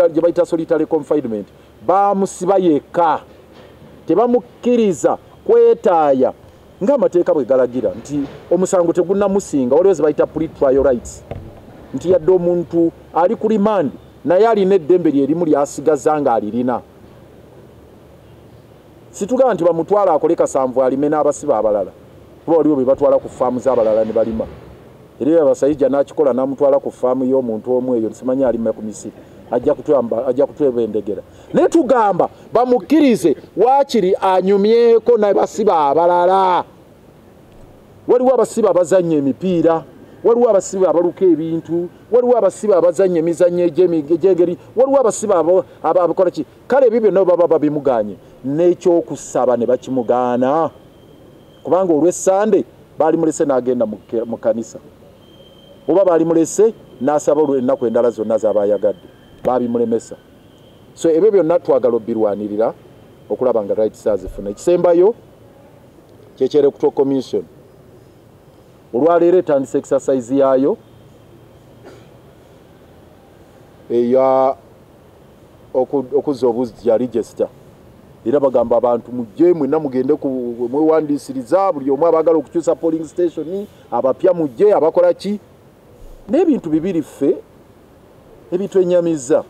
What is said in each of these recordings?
gye bayita solitary confinement bamusiba yekka tebamukkiriza kwetaaya ng'amateeka bwe galagira nti omusango tegunnamusinga waliwo ze bayita pre-trial rights nti yadde omuntu ali ku remand naye alina eddembe lye erimu lyasigaza ng'alirina situga nti bamutwala akole kasanvu alime n'abasiba abalala kuba waliwo be batwala ku faamu z'abalala ne balima era abasayija n'akikola n'amutwala ku faamu y'omuntu omu eyo simanyi alima ku Misiri ajja kutweba endegera naye tugamba bamukkirize waakiri anyumyeko n'abasiba abalala waliwo abasiba abazannya emipiira waliwo abasiba abaluka ebintu waliwo abasiba abazannya emizannyo egy'engeri waliwo abasiba abakola ki kale ebyo byonna baba babimuganye n'ekyokusaba ne bakimugaana kubanga olw'essande baali mulese n'agenda mu kanisa oba baali mulese n'asaba ennaku endala zonna z'abayagadde baabimulemesa so ebyo byonna twagala obbirwanirira okulaba nga rights azifuna ekisembayo kyekyerekutwa commission olwaleero etandisa exercise yaayo eya okuzza obuzzi ya register era bagamba abantu mujje mwenna mugende mwewandiisiriza buli omu abaagala okukyusa polling station abapya mujje abakola ki n'ebintu bibiri ffe ebitwenyamiza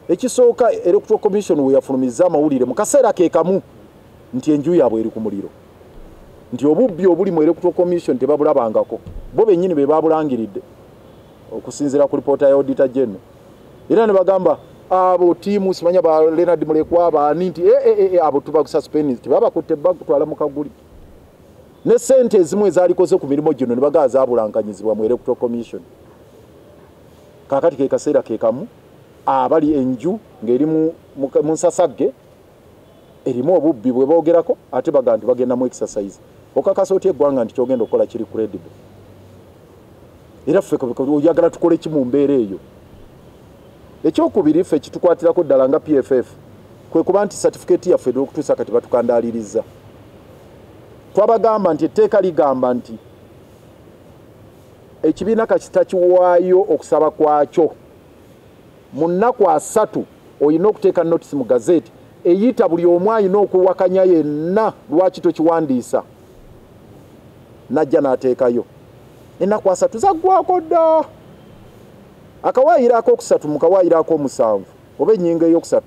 ekisooka electoral commission we yafulumiza amawulire mu kaseera ke kamu nti enju yaabwe eri ku muliro nti obubbi obuli mu electoral commission tebabulabangako bo bennyini be babulangiridde okusinziira ku lipoota ya auditor general era ne bagamba abo tiimu simanya ba Leonard Mulekwa baani nti abo tubakususpend tebabakutte bakutwala mu kaguli ne sente ezimu ezaalikoze ku mirimu gino ne bagala zaabulankanyizibwa mu electoral commission kakati ke kaseera ke kamu abali enju ng'eri mu nsasagge erimu obubbi bwe boogerako ate baga nti bagenda mu exercise okakasa otya eggwanga nti kyogenda okukola kiri credible era ffe oyagala tukole ki mu mbeera eyo ekyokubiri ffe kitukwatirako ddala nga PFF kwe kuba nti certificate yaffe okutuusa kati batukandaaliriza twabagamba nti etteeka ligamba nti ekibiina kakitakiwaayo okusaba kwakyo mu nnaku 3 olina okuteeka notice mu gazeti eyita buli omu alina okuwakanya yenna lwaki tokiwandiisa najja n'ateekayo ennaku 3 zaggwako dda akawaayirako 3 mu kawaayirako 7 oba ennyingo ey'okusatu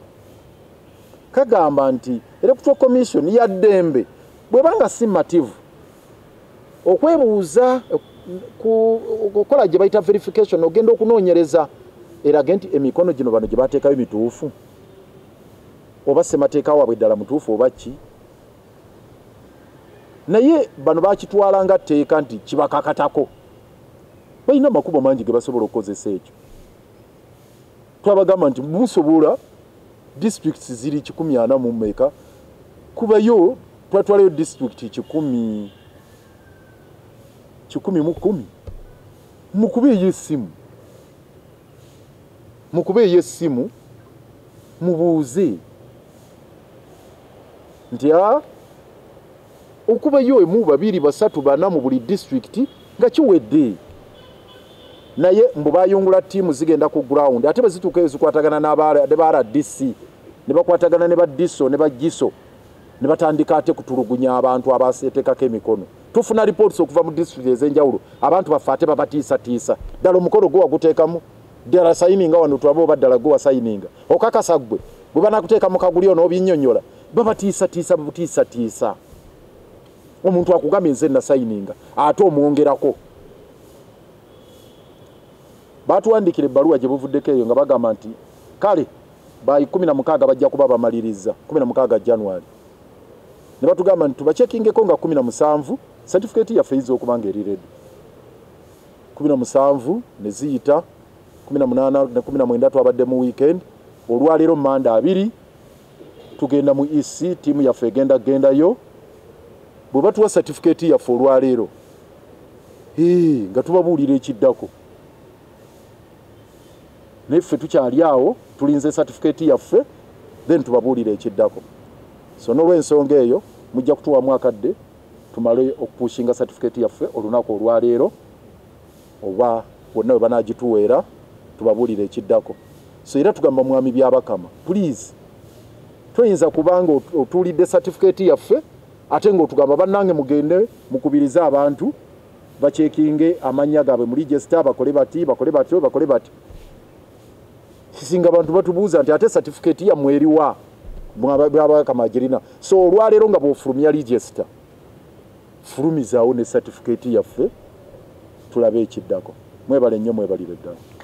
kagamba nti electoral commission ya ddembe bwebanga simmativu okwebuuza kukola gye bayita verification ogenda okunoonyereza erage nti emikono gino bano gye bateekayo mituufu oba ssemateeka waabwe ddala mutuufu oba ki naye bano bakitwala nga tteeka nti kibakakatako balina amakubo mangi ge basobola okukozesa ekyo twabagamba nti musobola districts ziri 140 mu mmeka kubayo twatwalayo district 10 mukube ey'essimu mubuuze nti okubayo emu 2 3 4 mu buli district nga kiwedde naye mbu bayungula tiimu zigenda ku ground ate bazituuka eyo zikwatagana ne ba RDC ne bakwatagana ne ba DISO ne ba GISO ne batandika ate kutulugunya abantu abaseetekako emikono tufuna reports okuva mu district ez'enjawulo abantu baffe ate babatiisatiisa ddala omukolo gwe waguteekamu ddala sayininga wano twaba oba ddala gwe wasayininga okakasa gwe bwe banakuteeka mu kaguli ono obinnyonnyola babatiisatiisa omuntu akugambye nze nasayininga ate omwongerako batuwandikira ebbaluwa gye buvuddeko eyo nga bagamba nti kale ba 16 bajja kuba bamaliriza 16 January ne batugamba nti tubachekingeko nga 17 certificate yaffe izo okubanga eri ready 17 ne ziyita 18 ne 19 twabadde mu weekend olwaleero manda 2 tugenda mu EC tiimu yaffe gendayo bwe batuwa certificate yaffe olwaleero nga tubabuulira ekiddako neffe tukyali awo tulinze certificate yaffe then tubabuulira ekiddako so n'olw'ensonga eyo mujja kutuwa mwakadde tumale okupushinga certificate yaffe olunaku olwaleero oba bonna bwe banagituweera tubabuulira ekiddako so era tugamba mwami byabakama please toyinza kubanga otulidde certificate yaffe ate ng'otugamba bannange mugende mukubiriza abantu bachekinge amanya gaabwe mu register bakole bati singa abantu batubuuza nti ate certificate ya mweriwa mwabakama girina so olwaleero nga bw'ofulumya register fulumizaawo ne certificate yaffe tulabe ekiddako mwebale nnyo mwebalire ddala